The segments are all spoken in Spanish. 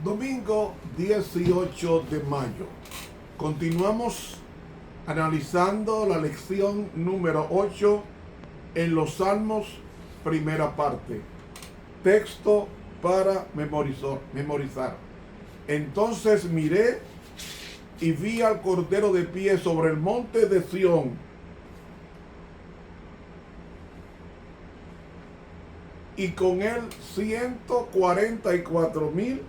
Domingo 18 de mayo. Continuamos analizando la lección número 8 en los Salmos, primera parte. Texto para memorizar. Entonces miré y vi al Cordero de pie sobre el monte de Sión, y con él 144,000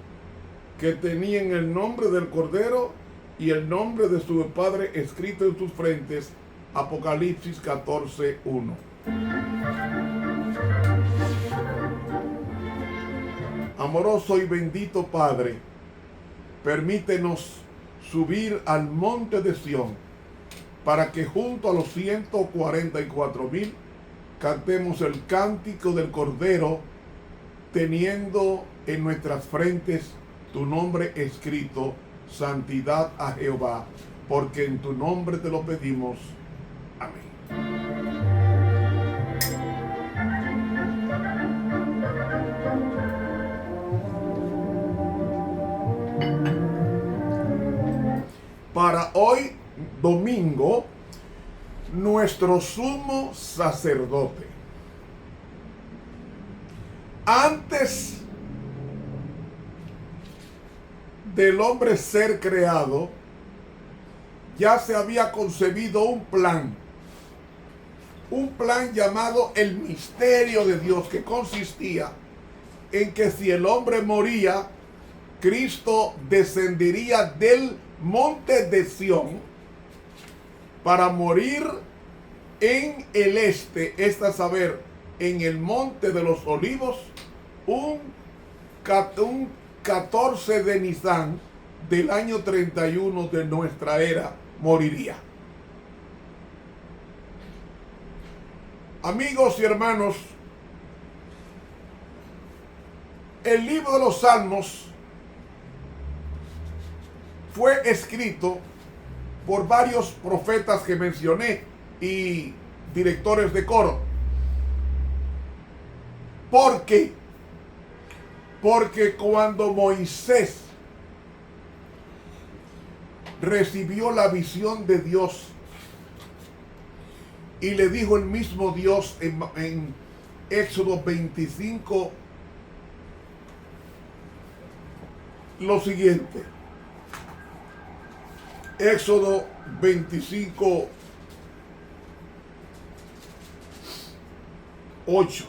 que tenían el nombre del Cordero y el nombre de su Padre escrito en sus frentes. Apocalipsis 14:1. Amoroso y bendito Padre, permítenos subir al monte de Sión para que junto a los 144,000 cantemos el cántico del Cordero, teniendo en nuestras frentes tu nombre escrito. Santidad a Jehová, porque en tu nombre te lo pedimos. Amén. Para hoy, domingo, nuestro sumo sacerdote. Antes del hombre ser creado, ya se había concebido un plan llamado el misterio de Dios, que consistía en que si el hombre moría, Cristo descendería del monte de Sión para morir en el este, es a saber, en el monte de los olivos, un 14 de Nisan del año 31 de nuestra era, moriría. Amigos y hermanos, el libro de los Salmos fue escrito por varios profetas que mencioné y directores de coro. ¿Por qué? Porque cuando Moisés recibió la visión de Dios y le dijo el mismo Dios en Éxodo 25 lo siguiente. Éxodo 25, 8.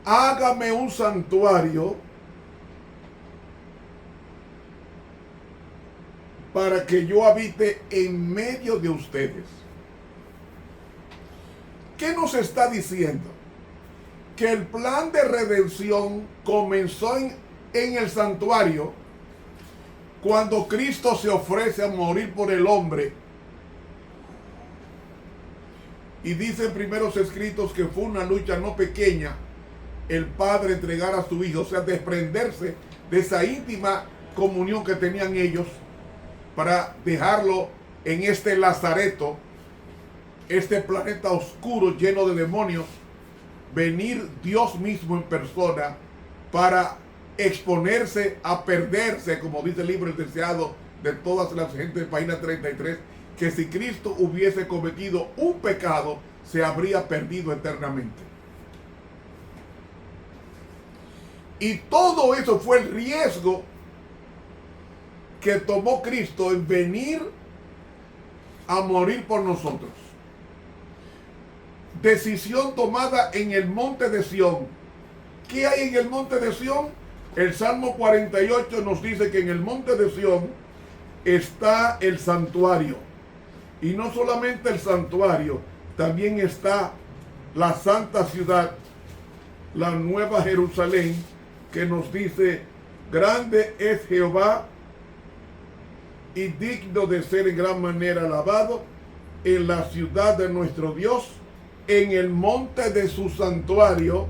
Hágame un santuario para que yo habite en medio de ustedes. ¿Qué nos está diciendo? Que el plan de redención comenzó en el santuario, cuando Cristo se ofrece a morir por el hombre. Y dicen primeros escritos que fue una lucha no pequeña el Padre entregar a su Hijo, o sea, desprenderse de esa íntima comunión que tenían ellos para dejarlo en este lazareto, este planeta oscuro lleno de demonios, venir Dios mismo en persona para exponerse a perderse, como dice el libro El Deseado de todas las gentes, página 33, que si Cristo hubiese cometido un pecado, se habría perdido eternamente. Y todo eso fue el riesgo que tomó Cristo en venir a morir por nosotros. Decisión tomada en el monte de Sión. ¿Qué hay en el monte de Sión? El Salmo 48 nos dice que en el monte de Sión está el santuario. Y no solamente el santuario, también está la santa ciudad, la nueva Jerusalén, que nos dice: grande es Jehová y digno de ser en gran manera alabado en la ciudad de nuestro Dios, en el monte de su santuario.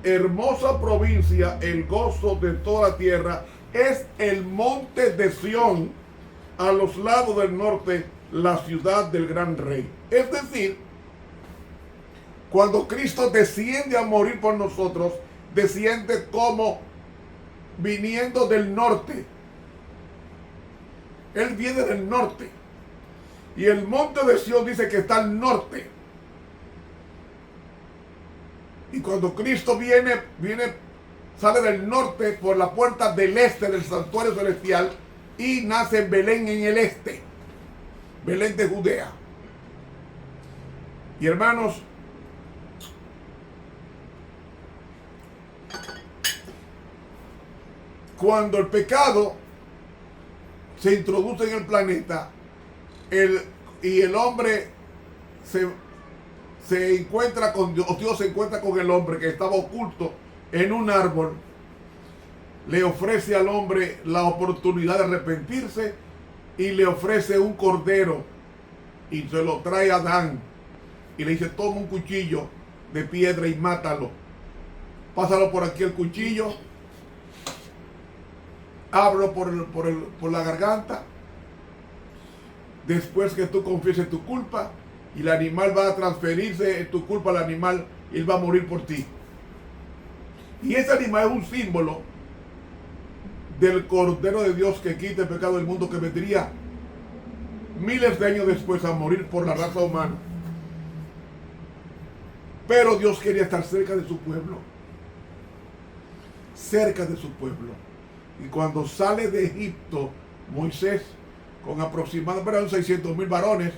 Hermosa provincia, el gozo de toda la tierra, es el monte de Sión, a los lados del norte, la ciudad del gran rey. Es decir, Cuando Cristo desciende a morir por nosotros, desciende como viniendo del norte. Él viene del norte. Y el monte de Sión dice que está al norte. Y cuando Cristo viene, sale del norte por la puerta del este del santuario celestial y nace en Belén en el este. Belén de Judea. Y hermanos, cuando el pecado se introduce en el planeta y el hombre se encuentra con Dios, o Dios se encuentra con el hombre que estaba oculto en un árbol, le ofrece al hombre la oportunidad de arrepentirse y le ofrece un cordero y se lo trae a Adán y le dice: toma un cuchillo de piedra y mátalo, pásalo por aquí el cuchillo, ábrelo por la garganta, después que tú confieses tu culpa, y el animal va a transferirse tu culpa al animal y él va a morir por ti. Y ese animal es un símbolo del Cordero de Dios que quita el pecado del mundo, que vendría miles de años después a morir por la raza humana. Pero Dios quería estar cerca de su pueblo. Cerca de su pueblo. Y cuando sale de Egipto, Moisés, con aproximadamente 600,000 varones,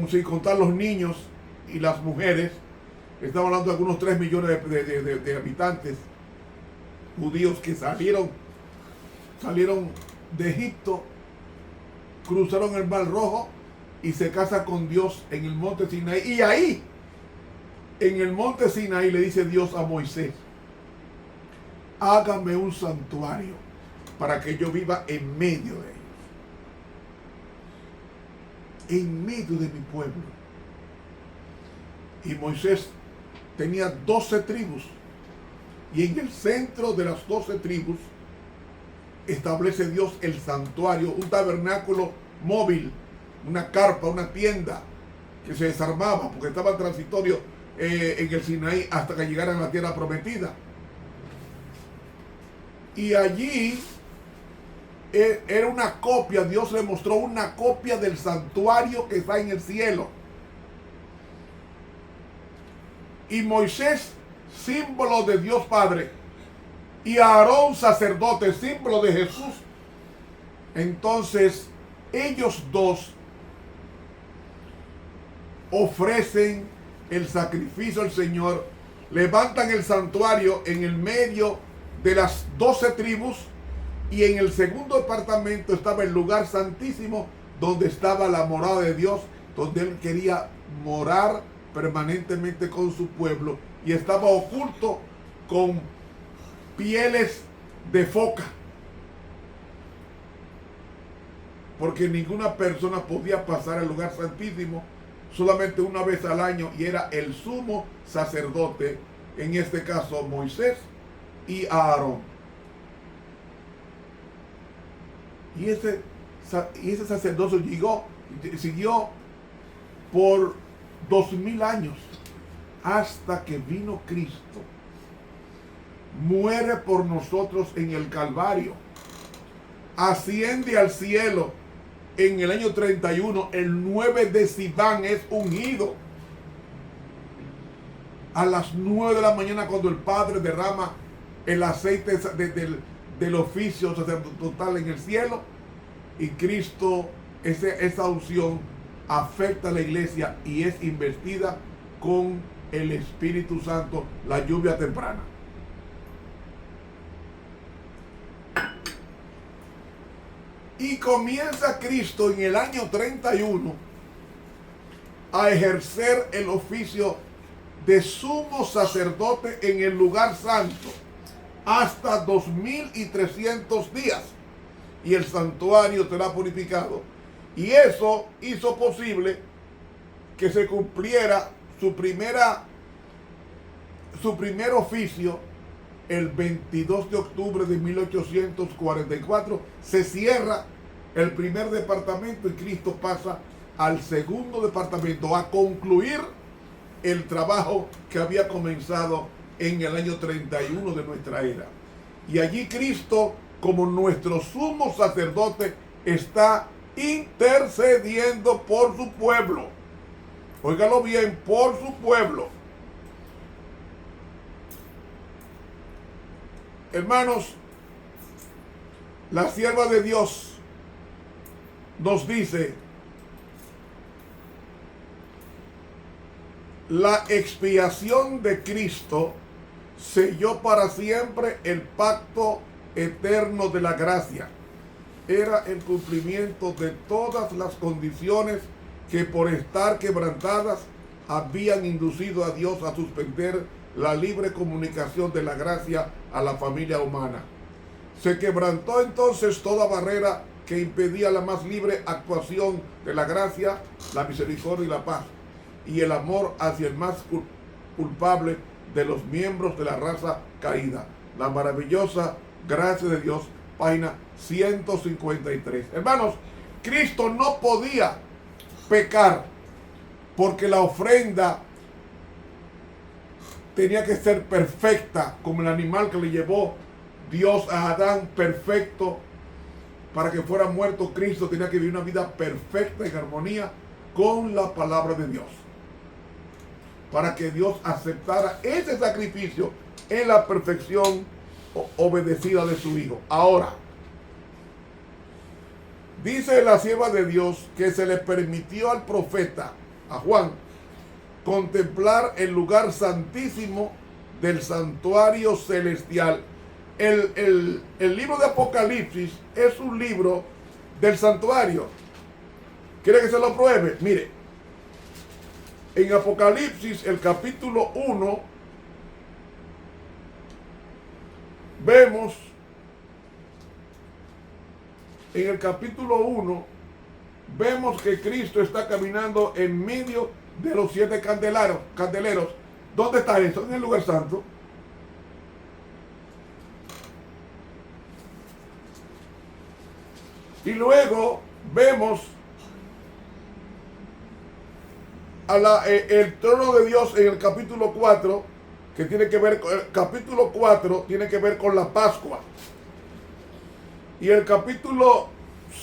sin contar los niños y las mujeres, estamos hablando de algunos 3 millones de habitantes judíos que salieron de Egipto, cruzaron el Mar Rojo y se casan con Dios en el monte Sinaí. Y ahí, en el monte Sinaí, le dice Dios a Moisés: hágame un santuario para que yo viva en medio de ellos, en medio de mi pueblo. Y Moisés tenía 12 tribus, y en el centro de las 12 tribus establece Dios el santuario, un tabernáculo móvil, una carpa, una tienda que se desarmaba porque estaba transitorio en el Sinaí hasta que llegaran a la tierra prometida. Y allí era una copia, Dios le mostró una copia del santuario que está en el cielo. Y Moisés, símbolo de Dios Padre, y Aarón, sacerdote, símbolo de Jesús. Entonces, ellos dos ofrecen el sacrificio al Señor, levantan el santuario en el medio de las 12 tribus, y en el segundo departamento estaba el lugar santísimo, donde estaba la morada de Dios, donde Él quería morar permanentemente con su pueblo, y estaba oculto con pieles de foca, porque ninguna persona podía pasar al lugar santísimo, solamente una vez al año, y era el sumo sacerdote, en este caso Moisés y Aarón. Y ese sacerdocio siguió por 2000 años, hasta que vino Cristo, muere por nosotros en el Calvario, asciende al cielo en el año 31, el 9 de Sivan es ungido. A las 9 de la mañana, cuando el Padre derrama el aceite del oficio sacerdotal en el cielo, y Cristo, esa unción afecta a la iglesia y es investida con el Espíritu Santo, la lluvia temprana. Y comienza Cristo en el año 31 a ejercer el oficio de sumo sacerdote en el lugar santo hasta 2300 días, y el santuario será purificado. Y eso hizo posible que se cumpliera su primer oficio el 22 de octubre de 1844. Se cierra el primer departamento y Cristo pasa al segundo departamento a concluir el trabajo que había comenzado en el año 31 de nuestra era. Y allí Cristo, como nuestro sumo sacerdote, está intercediendo por su pueblo. Óigalo bien, por su pueblo. Hermanos, la sierva de Dios nos dice: la expiación de Cristo selló para siempre el pacto eterno de la gracia. Era el cumplimiento de todas las condiciones que por estar quebrantadas habían inducido a Dios a suspender la libre comunicación de la gracia a la familia humana. Se quebrantó entonces toda barrera que impedía la más libre actuación de la gracia, la misericordia y la paz, y el amor hacia el más culpable de los miembros de la raza caída. La maravillosa gracia de Dios, página 153. Hermanos, Cristo no podía pecar porque la ofrenda tenía que ser perfecta, como el animal que le llevó Dios a Adán, perfecto. Para que fuera muerto, Cristo tenía que vivir una vida perfecta en armonía con la palabra de Dios, para que Dios aceptara ese sacrificio en la perfección obedecida de su Hijo. Ahora, dice la sierva de Dios que se le permitió al profeta, a Juan, contemplar el lugar santísimo del santuario celestial. El libro de Apocalipsis es un libro del santuario. ¿Quiere que se lo pruebe? Mire, en Apocalipsis, el capítulo 1, vemos, en el capítulo 1, vemos que Cristo está caminando en medio de los 7 candeleros. ¿Dónde está eso? En el lugar santo. Y luego vemos el trono de Dios en el capítulo 4, que tiene que ver con el capítulo 4, tiene que ver con la Pascua. Y el capítulo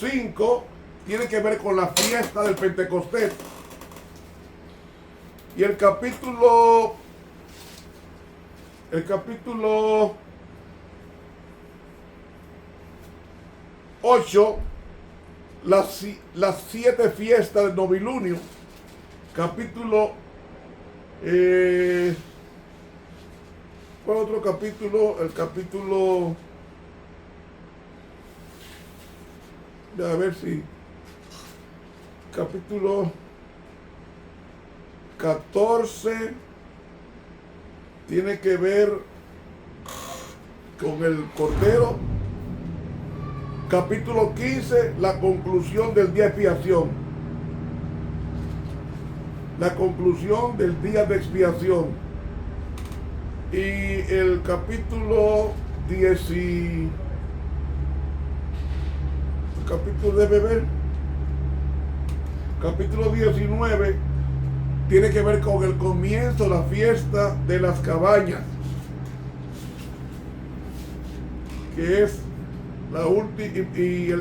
5 tiene que ver con la fiesta del Pentecostés. Y el capítulo 8, las 7 fiestas del novilunio. Capítulo, ¿cuál otro capítulo? El capítulo, a ver si, capítulo 14 tiene que ver con el Cordero. Capítulo 15, la conclusión del día de expiación. La conclusión del día de expiación. Y el capítulo 10, capítulo 19 tiene que ver con el comienzo de la fiesta de las cabañas, que es la última, y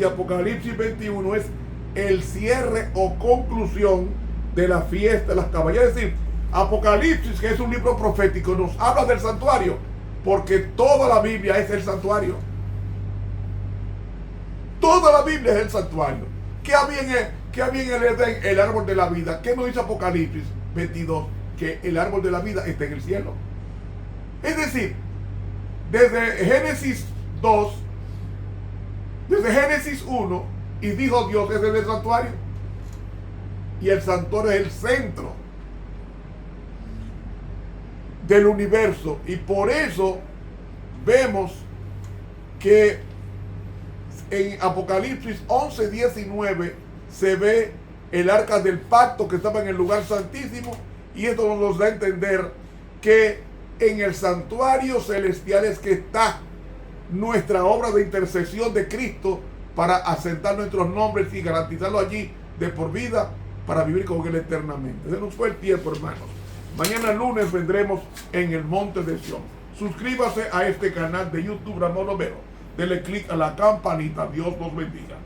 Apocalipsis 21 es el cierre o conclusión de la fiesta de las cabañas. Es decir, Apocalipsis, que es un libro profético, nos habla del santuario, porque toda la Biblia es el santuario. Toda la Biblia es el santuario. ¿Qué había en el Edén? El árbol de la vida. ¿Qué nos dice Apocalipsis 22? Que el árbol de la vida está en el cielo. Es decir, desde Génesis 2, desde Génesis 1, y dijo Dios, ese es el santuario. Y el santuario es el centro del universo. Y por eso vemos que en Apocalipsis 11:19 se ve el arca del pacto que estaba en el lugar santísimo, y esto nos da a entender que en el santuario celestial es que está nuestra obra de intercesión de Cristo para asentar nuestros nombres y garantizarlo allí de por vida para vivir con Él eternamente. Se nos fue el tiempo, hermanos. Mañana lunes vendremos en el monte de Sión. Suscríbase a este canal de YouTube Ramón Romero. Dele clic a la campanita. Dios los bendiga.